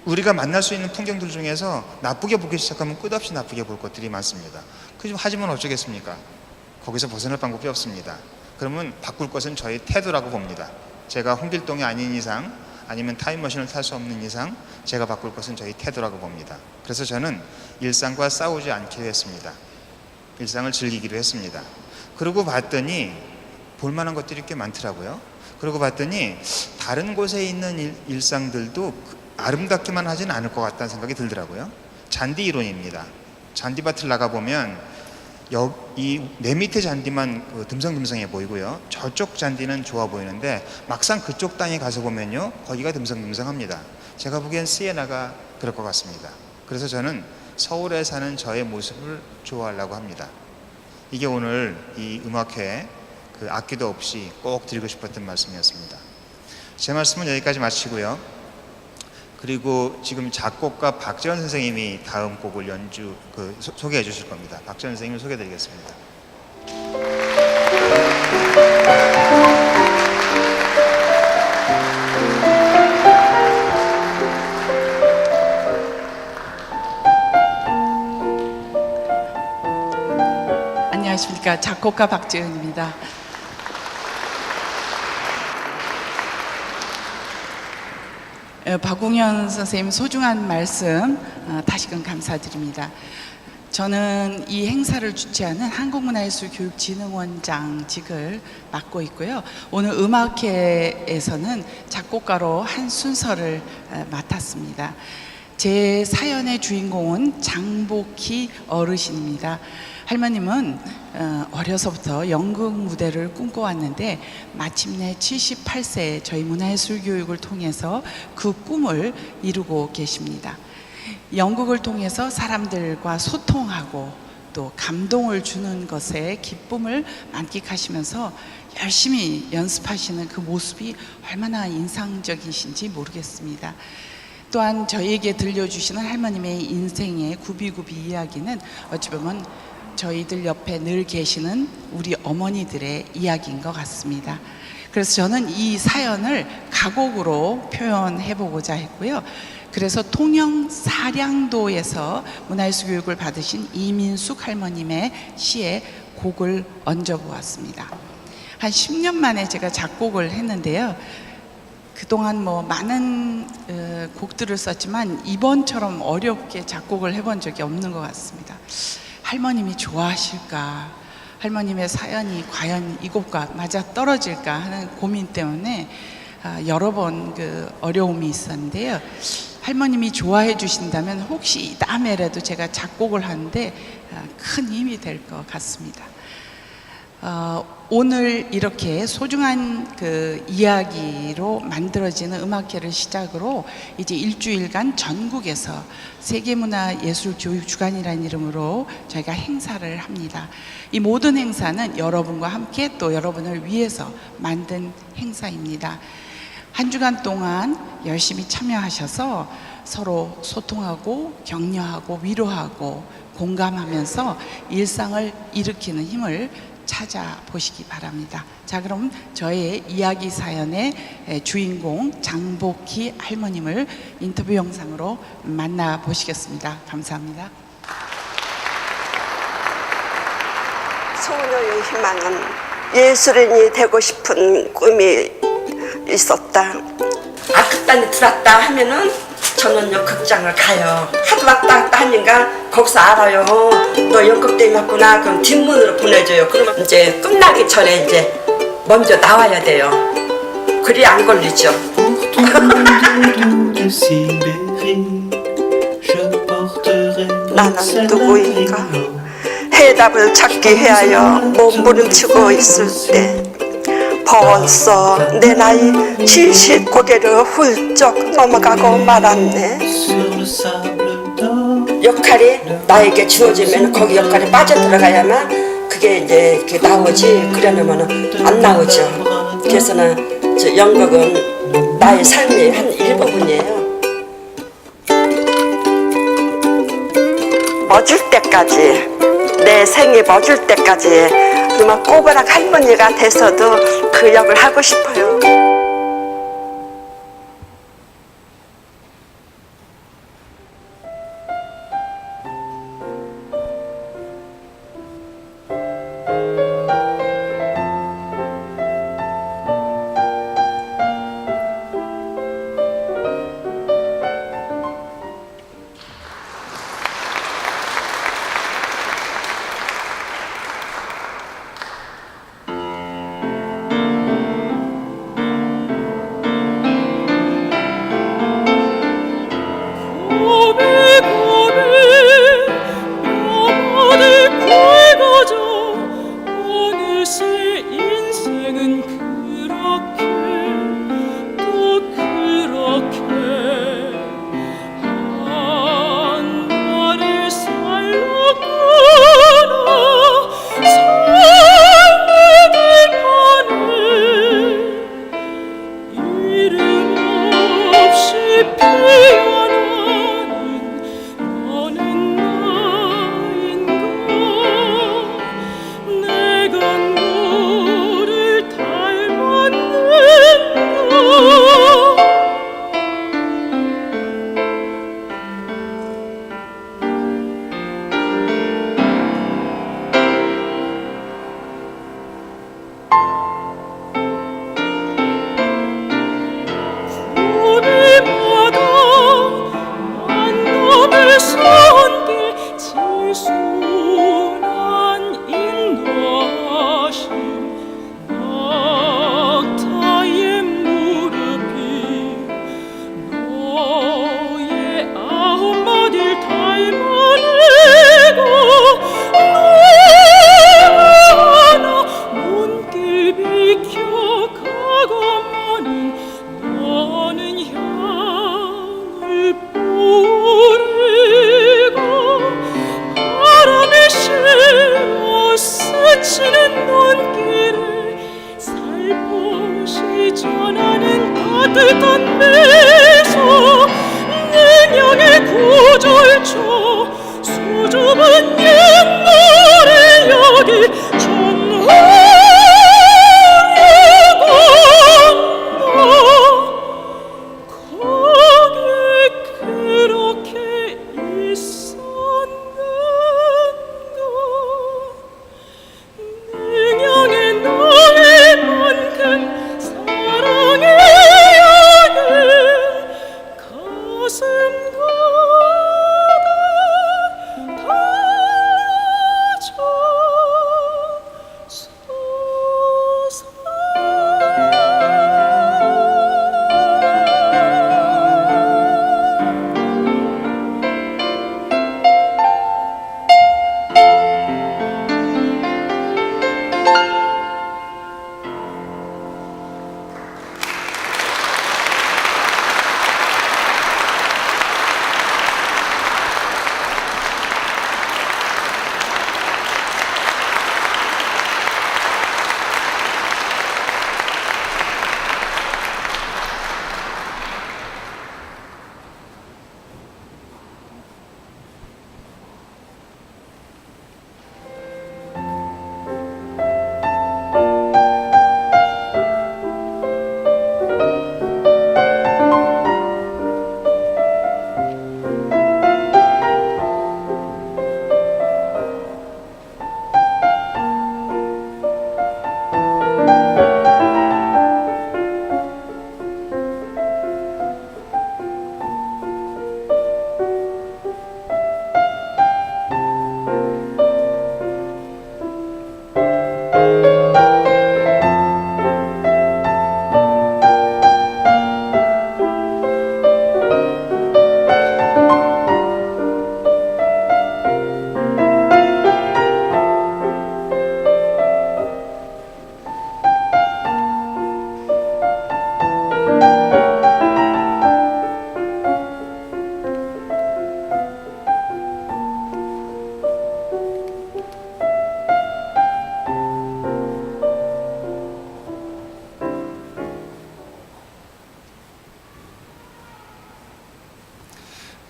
우리가 만날 수 있는 풍경들 중에서 나쁘게 보기 시작하면 끝없이 나쁘게 볼 것들이 많습니다. 하지만 어쩌겠습니까? 거기서 벗어날 방법이 없습니다. 그러면 바꿀 것은 저의 태도라고 봅니다. 제가 홍길동이 아닌 이상, 아니면 타임머신을 탈 수 없는 이상 제가 바꿀 것은 저희 태도라고 봅니다. 그래서 저는 일상과 싸우지 않기로 했습니다. 일상을 즐기기로 했습니다. 그러고 봤더니 볼만한 것들이 꽤 많더라고요. 그러고 봤더니 다른 곳에 있는 일상들도 아름답기만 하진 않을 것 같다는 생각이 들더라고요. 잔디 이론입니다. 잔디밭을 나가보면 내 밑에 잔디만 듬성듬성해 보이고요. 저쪽 잔디는 좋아 보이는데 막상 그쪽 땅에 가서 보면요, 거기가 듬성듬성합니다. 제가 보기엔 시에나가 그럴 것 같습니다. 그래서 저는 서울에 사는 저의 모습을 좋아하려고 합니다. 이게 오늘 이 음악회에 악기도 없이 꼭 드리고 싶었던 말씀이었습니다. 제 말씀은 여기까지 마치고요. 그리고 지금 작곡가 박재현 선생님이 다음 곡을 소개해 주실 겁니다. 박재현 선생님을 소개해 드리겠습니다. 안녕하십니까. 작곡가 박재현입니다. 박웅현 선생님 소중한 말씀 다시금 감사드립니다. 저는 이 행사를 주최하는 한국문화예술교육진흥원장직을 맡고 있고요. 오늘 음악회에서는 작곡가로 한 순서를 맡았습니다. 제 사연의 주인공은 장복희 어르신입니다. 할머님은 어려서부터 연극 무대를 꿈꿔왔는데 마침내 78세에 저희 문화예술교육을 통해서 그 꿈을 이루고 계십니다. 연극을 통해서 사람들과 소통하고 또 감동을 주는 것에 기쁨을 만끽하시면서 열심히 연습하시는 그 모습이 얼마나 인상적이신지 모르겠습니다. 또한 저희에게 들려주시는 할머님의 인생의 굽이굽이 이야기는 어찌 보면 저희들 옆에 늘 계시는 우리 어머니들의 이야기인 것 같습니다. 그래서 저는 이 사연을 가곡으로 표현해 보고자 했고요. 그래서 통영 사량도에서 문화예술 교육을 받으신 이민숙 할머님의 시에 곡을 얹어 보았습니다. 한 10년 만에 제가 작곡을 했는데요. 그동안 많은 곡들을 썼지만 이번처럼 어렵게 작곡을 해본 적이 없는 것 같습니다. 할머님이 좋아하실까, 할머님의 사연이 과연 이 곡과 맞아 떨어질까 하는 고민 때문에 여러 번 어려움이 있었는데요. 할머님이 좋아해 주신다면 혹시 다음에라도 제가 작곡을 하는데 큰 힘이 될 것 같습니다. 오늘 이렇게 소중한 그 이야기로 만들어지는 음악회를 시작으로 이제 일주일간 전국에서 세계문화예술교육주간이라는 이름으로 저희가 행사를 합니다. 이 모든 행사는 여러분과 함께 또 여러분을 위해서 만든 행사입니다. 한 주간 동안 열심히 참여하셔서 서로 소통하고 격려하고 위로하고 공감하면서 일상을 일으키는 힘을 찾아보시기 바랍니다. 자, 그럼 저의 이야기 사연의 주인공 장복희 할머님을 인터뷰 영상으로 만나보시겠습니다. 감사합니다. 소녀의 희망은 예술인이 되고 싶은 꿈이 있었다. 악극단이 들었다 하면은 저는요 극장을 가요. 하도 왔다 갔다 하니까 거기서 알아요. 너 연극대회 맞구나. 그럼 뒷문으로 보내줘요. 그러면 이제 끝나기 전에 이제 먼저 나와야 돼요. 그리 안 걸리죠. 나는 누구인가? 해답을 찾기 위하여 몸부림치고 있을 때 벌써 내 나이 79개를 훌쩍 넘어가고 말았네. 역할이 나에게 주어지면 거기 역할에 빠져들어가야만 그게 이제 이렇게 나오지, 그러려면 안 나오죠. 그래서는 저 연극은 나의 삶의 한 일부분이에요. 멎을 때까지, 내 생이 멎을 때까지 정말 꼬부락 할머니가 돼서도 그 역을 하고 싶어요.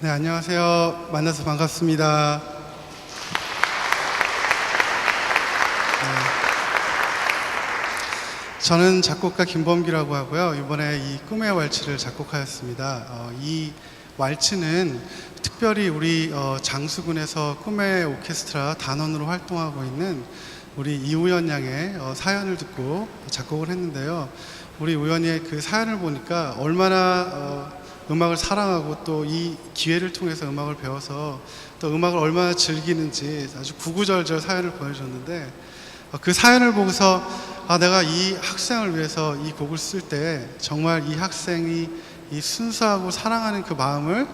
네, 안녕하세요. 만나서 반갑습니다. 저는 작곡가 김범기라고 하고요. 이번에 이 꿈의 왈츠를 작곡하였습니다. 이 왈츠는 특별히 우리 장수군에서 꿈의 오케스트라 단원으로 활동하고 있는 우리 이우연 양의 사연을 듣고 작곡을 했는데요. 우리 우연이의 그 사연을 보니까 얼마나 음악을 사랑하고 또 이 기회를 통해서 음악을 배워서 또 음악을 얼마나 즐기는지 아주 구구절절 사연을 보내줬는데 그 사연을 보고서 내가 이 학생을 위해서 이 곡을 쓸 때 정말 이 학생이 이 순수하고 사랑하는 그 마음을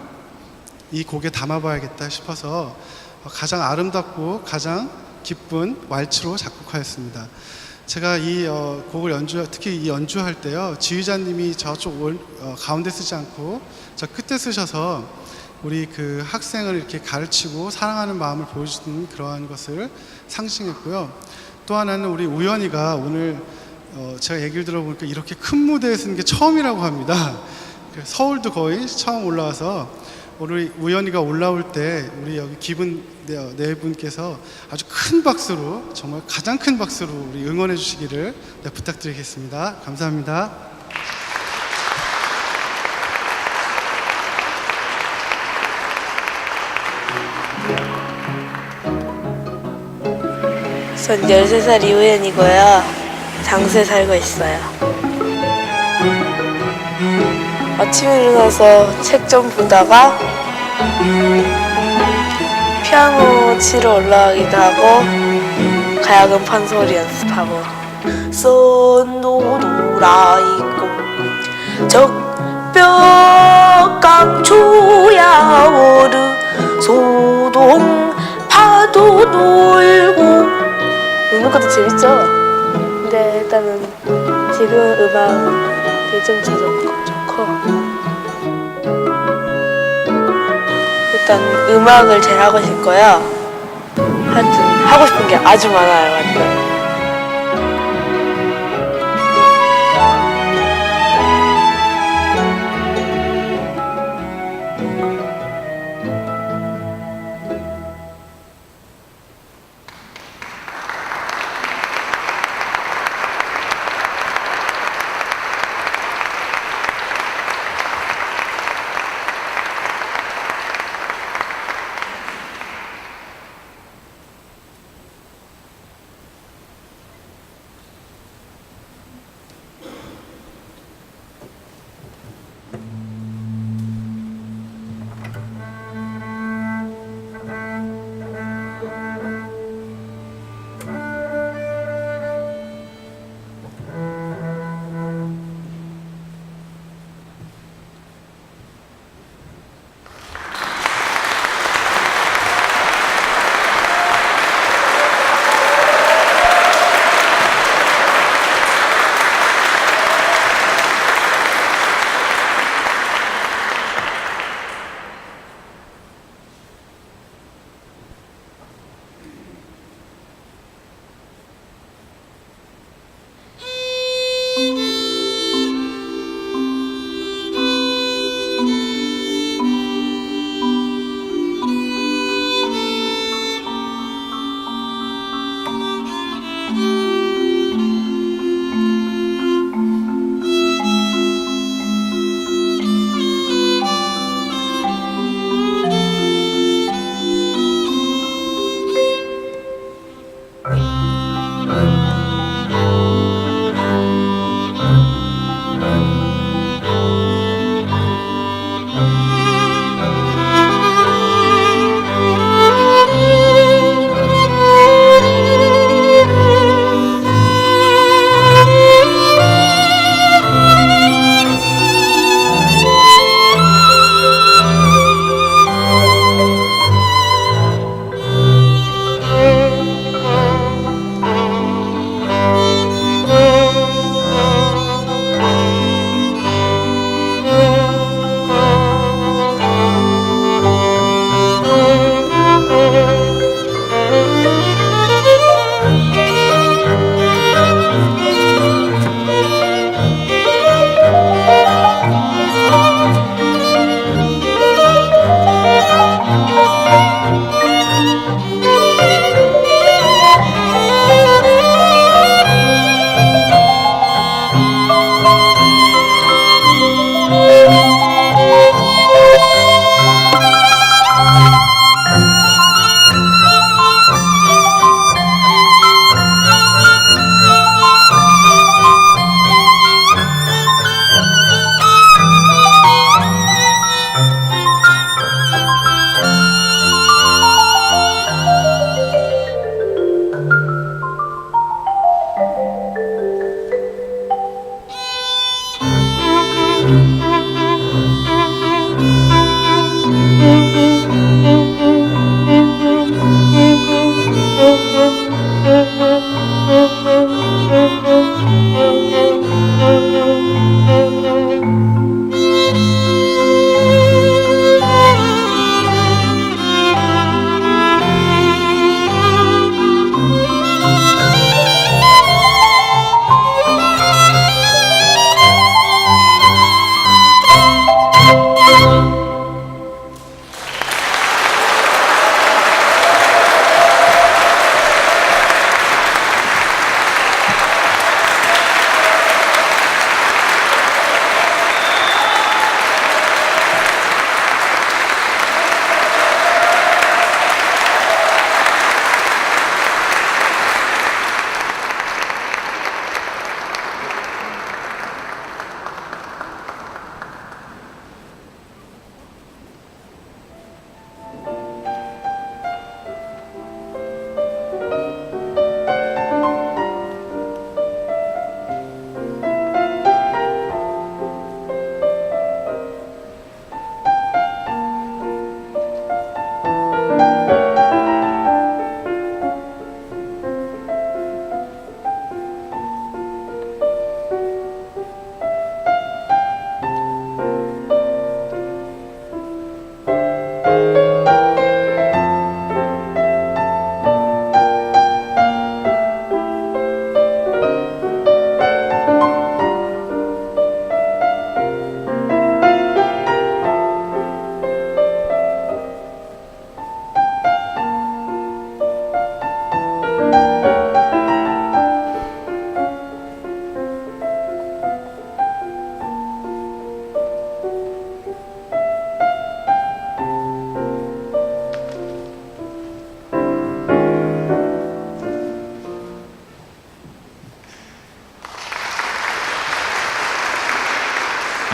이 곡에 담아봐야겠다 싶어서 가장 아름답고 가장 기쁜 왈츠로 작곡하였습니다. 제가 이 곡을 특히 이 연주할 때요, 지휘자님이 저쪽 가운데 쓰지 않고 저 끝에 쓰셔서 우리 그 학생을 이렇게 가르치고 사랑하는 마음을 보여주는 그러한 것을 상징했고요. 또 하나는 우리 우연이가 오늘 제가 얘기를 들어보니까 이렇게 큰 무대에 서는 게 처음이라고 합니다. 서울도 거의 처음 올라와서 오늘 우연이가 올라올 때 우리 여기 기분 네 분께서 아주 큰 박수로, 정말 가장 큰 박수로 우리 응원해 주시기를 부탁드리겠습니다. 감사합니다. 전 13살 이우연이고요. 장수에 살고 있어요. 아침에 일어나서 책 좀 보다가 피아노 치러 올라가기도 하고 가야금 판소리 연습하고 썬노노라 있고 적벽강 조야오르 소동 파도 놀고 웃는 것도 재밌죠? 근데 일단은 지금 음악이 좀 좋고 일단 음악을 제일 하고 싶고요. 하여튼 하고 싶은 게 아주 많아요. 완전.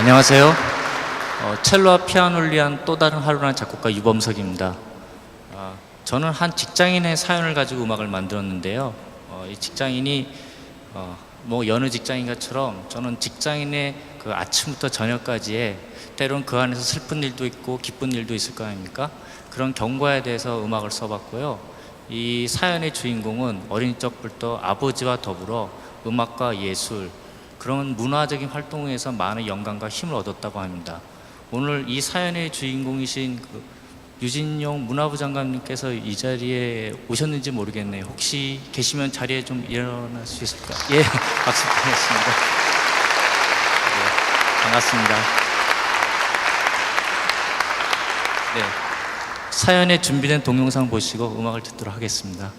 안녕하세요. 첼로와 피아노를 위한 또 다른 하루라는 작곡가 유범석입니다. 저는 한 직장인의 사연을 가지고 음악을 만들었는데요. 이 직장인이 뭐 여느 직장인과처럼 저는 직장인의 그 아침부터 저녁까지의 때론 그 안에서 슬픈 일도 있고 기쁜 일도 있을 거 아닙니까? 그런 경과에 대해서 음악을 써봤고요. 이 사연의 주인공은 어린 적부터 아버지와 더불어 음악과 예술, 그런 문화적인 활동에서 많은 영감과 힘을 얻었다고 합니다. 오늘 이 사연의 주인공이신 그 유진용 문화부 장관님께서 이 자리에 오셨는지 모르겠네요. 혹시 계시면 자리에 좀 일어날 수 있을까요? 예, 박수 드리겠습니다. 네, 반갑습니다. 네, 사연에 준비된 동영상 보시고 음악을 듣도록 하겠습니다.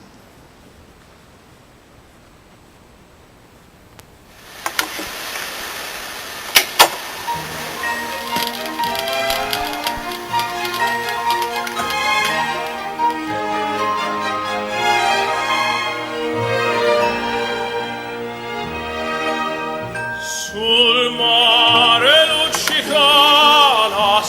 sul mare luccicana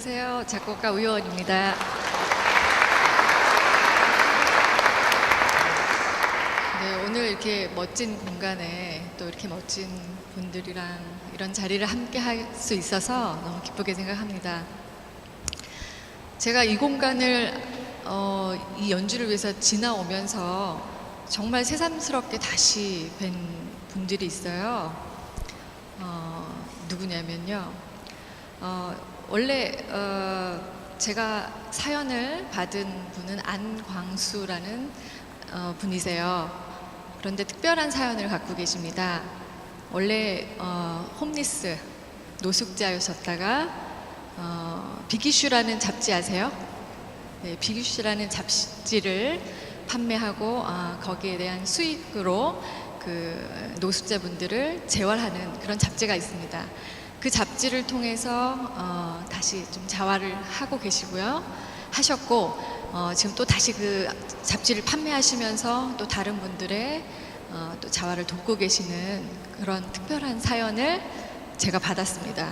안녕하세요. 작곡가 우효원입니다. 네, 오늘 이렇게 멋진 공간에 또 이렇게 멋진 분들이랑 이런 자리를 함께 할 수 있어서 너무 기쁘게 생각합니다. 제가 이 공간을 이 연주를 위해서 지나오면서 정말 새삼스럽게 다시 뵌 분들이 있어요. 누구냐면요. 원래 제가 사연을 받은 분은 안광수라는 분이세요. 그런데 특별한 사연을 갖고 계십니다. 원래 홈리스 노숙자였었다가 비기슈라는 잡지 아세요? 네, 비기슈라는 잡지를 판매하고 거기에 대한 수익으로 그 노숙자분들을 재활하는 그런 잡지가 있습니다. 그 잡지를 통해서 다시 좀 자활을 하고 계시고요. 하셨고 지금 또 다시 그 잡지를 판매하시면서 또 다른 분들의 또 자활을 돕고 계시는 그런 특별한 사연을 제가 받았습니다.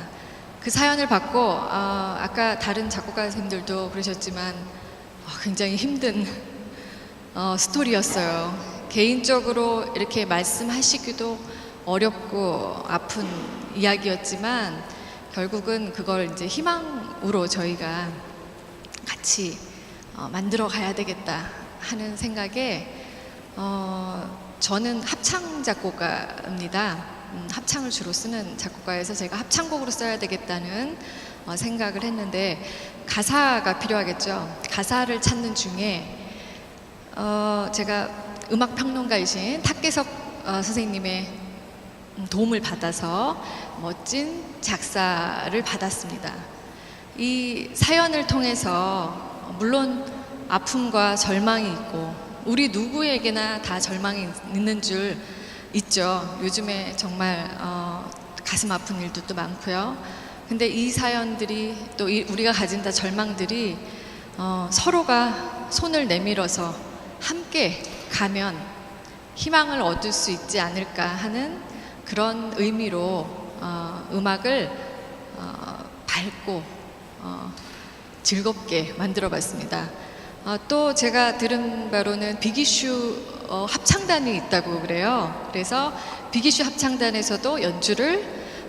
그 사연을 받고 아까 다른 작곡가 선생님들도 그러셨지만 굉장히 힘든 스토리였어요. 개인적으로 이렇게 말씀하시기도 어렵고 아픈 이야기였지만 결국은 그걸 이제 희망으로 저희가 같이 만들어 가야 되겠다 하는 생각에 저는 합창 작곡가입니다. 합창을 주로 쓰는 작곡가여서 제가 합창곡으로 써야 되겠다는 생각을 했는데 가사가 필요하겠죠. 가사를 찾는 중에 제가 음악평론가이신 탁계석 선생님의 도움을 받아서 멋진 작사를 받았습니다. 이 사연을 통해서 물론 아픔과 절망이 있고 우리 누구에게나 다 절망이 있는 줄 있죠. 요즘에 정말 가슴 아픈 일도 많고요. 근데 이 사연들이 또 우리가 가진 다 절망들이 서로가 손을 내밀어서 함께 가면 희망을 얻을 수 있지 않을까 하는 그런 의미로 음악을 밝고 즐겁게 만들어 봤습니다. 또 제가 들은 바로는 비기슈 합창단이 있다고 그래요. 그래서 비기슈 합창단에서도 연주를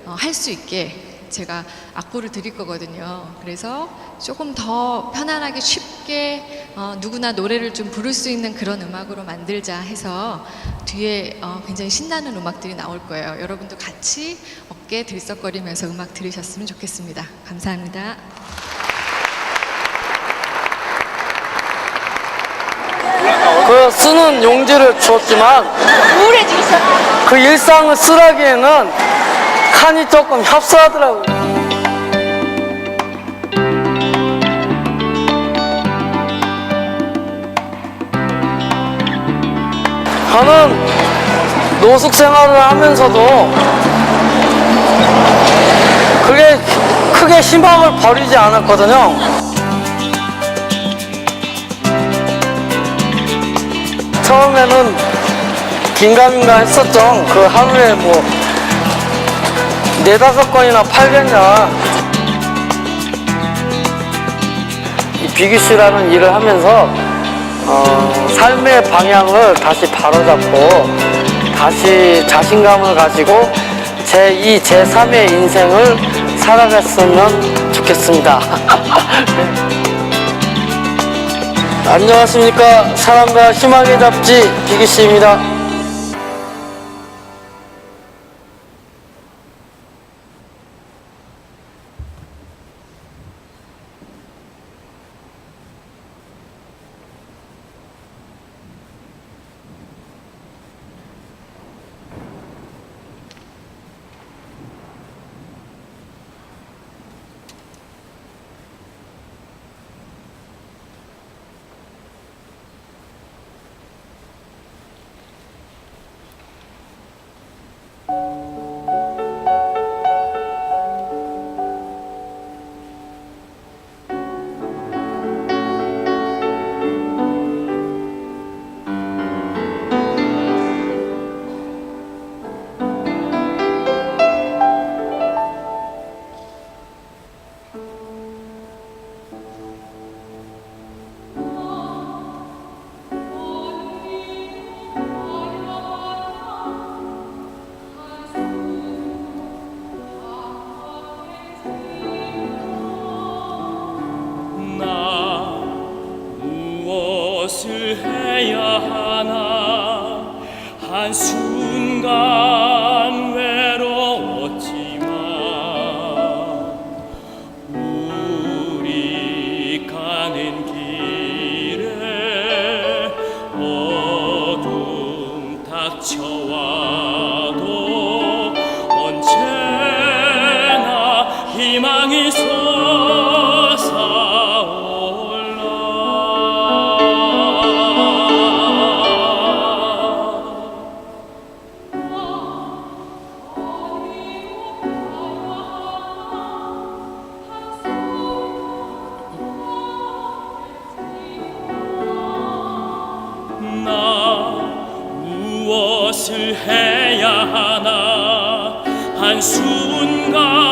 할 수 있게 제가 악보를 드릴 거거든요. 그래서 조금 더 편안하게 쉽게 누구나 노래를 좀 부를 수 있는 그런 음악으로 만들자 해서 뒤에 굉장히 신나는 음악들이 나올 거예요. 여러분도 같이 어깨 들썩거리면서 음악 들으셨으면 좋겠습니다. 감사합니다. 그 쓰는 용지를 주었지만 그 일상을 쓰라기에는 칸이 조금 협소하더라고요. 저는 노숙 생활을 하면서도 그게 크게 희망을 버리지 않았거든요. 처음에는 긴가민가 했었죠. 그 하루에 뭐 4-5건이나 팔겠냐. 이 비기슈라는 일을 하면서 삶의 방향을 다시 바로잡고 다시 자신감을 가지고 제2, 제3의 인생을 살아갔으면 좋겠습니다. 안녕하십니까. 사랑과 희망의 잡지 비기슈입니다. 무엇을 해야 하나 한순간 외로웠지만 우리 가는 길에 어둠 닥쳐와도 언제나 희망이 무엇을 해야 하나 한순간